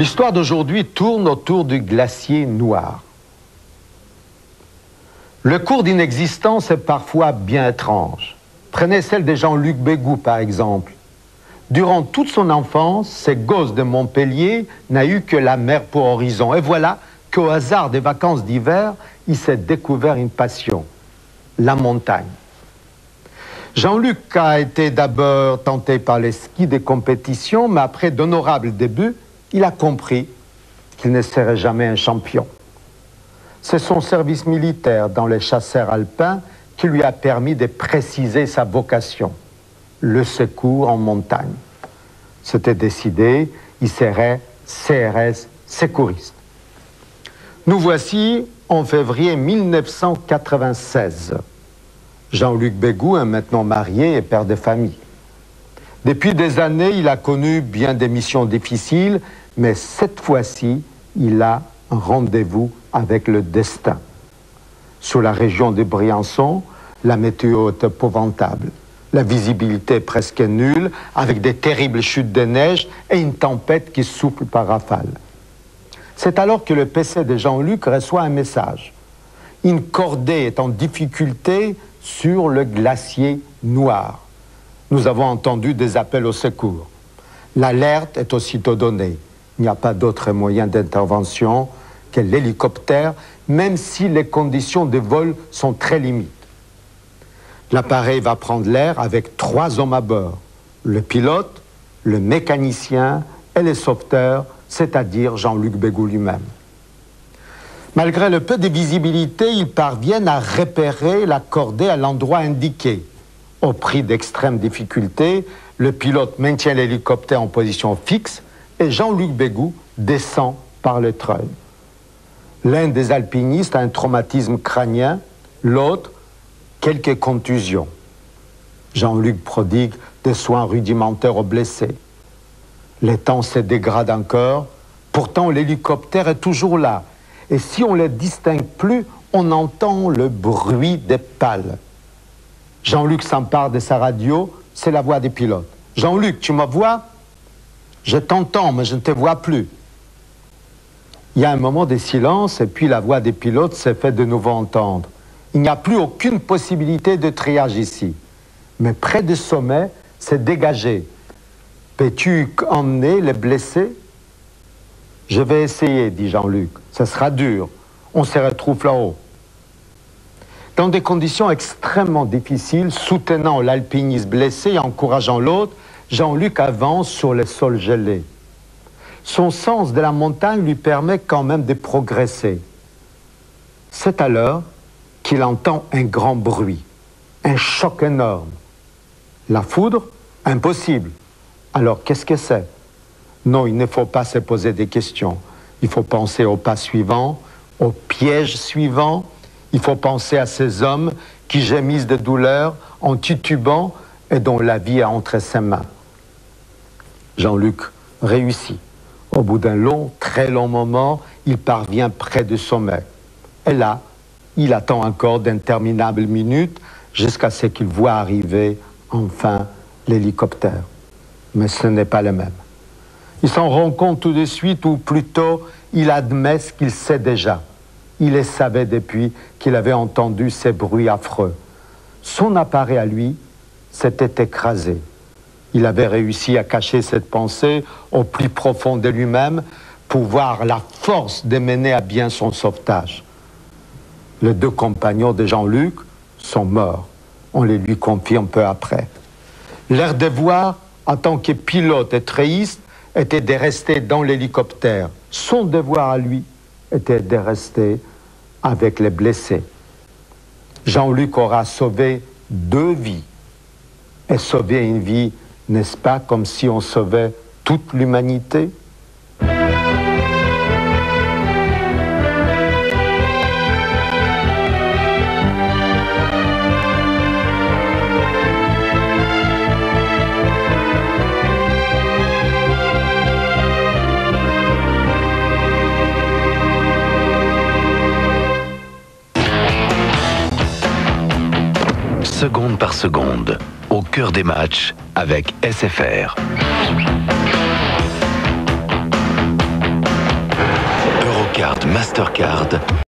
L'histoire d'aujourd'hui tourne autour du glacier noir. Le cours d'une existence est parfois bien étrange. Prenez celle de Jean-Luc Bégou, par exemple. Durant toute son enfance, ce gosse de Montpellier n'a eu que la mer pour horizon. Et voilà qu'au hasard des vacances d'hiver, il s'est découvert une passion, la montagne. Jean-Luc a été d'abord tenté par les skis des compétitions, mais après d'honorables débuts, il a compris qu'il ne serait jamais un champion. C'est son service militaire dans les chasseurs alpins qui lui a permis de préciser sa vocation, le secours en montagne. C'était décidé, il serait CRS secouriste. Nous voici en février 1996. Jean-Luc Bégou est maintenant marié et père de famille. Depuis des années, il a connu bien des missions difficiles, mais cette fois-ci, il a un rendez-vous avec le destin. Sur la région de Briançon, la météo est épouvantable. La visibilité est presque nulle, avec des terribles chutes de neige et une tempête qui souffle par rafales. C'est alors que le PC de Jean-Luc reçoit un message. Une cordée est en difficulté sur le glacier noir. Nous avons entendu des appels au secours. L'alerte est aussitôt donnée. Il n'y a pas d'autre moyen d'intervention que l'hélicoptère, même si les conditions de vol sont très limites. L'appareil va prendre l'air avec 3 hommes à bord. Le pilote, le mécanicien et le sauveteur, c'est-à-dire Jean-Luc Bégou lui-même. Malgré le peu de visibilité, ils parviennent à repérer la cordée à l'endroit indiqué. Au prix d'extrêmes difficultés, le pilote maintient l'hélicoptère en position fixe et Jean-Luc Bégou descend par le treuil. L'un des alpinistes a un traumatisme crânien, l'autre, quelques contusions. Jean-Luc prodigue des soins rudimentaires aux blessés. Le temps se dégrade encore, pourtant l'hélicoptère est toujours là. Et si on ne le distingue plus, on entend le bruit des pales. Jean-Luc s'empare de sa radio, c'est la voix des pilotes. « Jean-Luc, tu me vois? Je t'entends, mais je ne te vois plus. » Il y a un moment de silence et puis la voix des pilotes s'est fait de nouveau entendre. Il n'y a plus aucune possibilité de triage ici. Mais près du sommet, c'est dégagé. Peux-tu emmener les blessés? Je vais essayer, dit Jean-Luc. Ça sera dur. On se retrouve là-haut. Dans des conditions extrêmement difficiles, soutenant l'alpiniste blessé et encourageant l'autre, Jean-Luc avance sur le sol gelé. Son sens de la montagne lui permet quand même de progresser. C'est alors qu'il entend un grand bruit, un choc énorme. La foudre? Impossible. Alors qu'est-ce que c'est? Non, il ne faut pas se poser des questions. Il faut penser au pas suivant, au piège suivant. Il faut penser à ces hommes qui gémissent de douleur en titubant et dont la vie est entre ses mains. Jean-Luc réussit. Au bout d'un long, très long moment, il parvient près du sommet. Et là, il attend encore d'interminables minutes jusqu'à ce qu'il voit arriver enfin l'hélicoptère. Mais ce n'est pas le même. Il s'en rend compte tout de suite, ou plutôt, il admet ce qu'il sait déjà. Il le savait depuis qu'il avait entendu ces bruits affreux. Son appareil à lui s'était écrasé. Il avait réussi à cacher cette pensée au plus profond de lui-même pour voir la force de mener à bien son sauvetage. Les 2 compagnons de Jean-Luc sont morts. On les lui confirme peu après. Leur devoir, en tant que pilote et treilliste, était de rester dans l'hélicoptère. Son devoir à lui était de rester avec les blessés. Jean-Luc aura sauvé 2 vies. Et sauver une vie, n'est-ce pas comme si on sauvait toute l'humanité? Seconde par seconde, au cœur des matchs avec SFR. carte Mastercard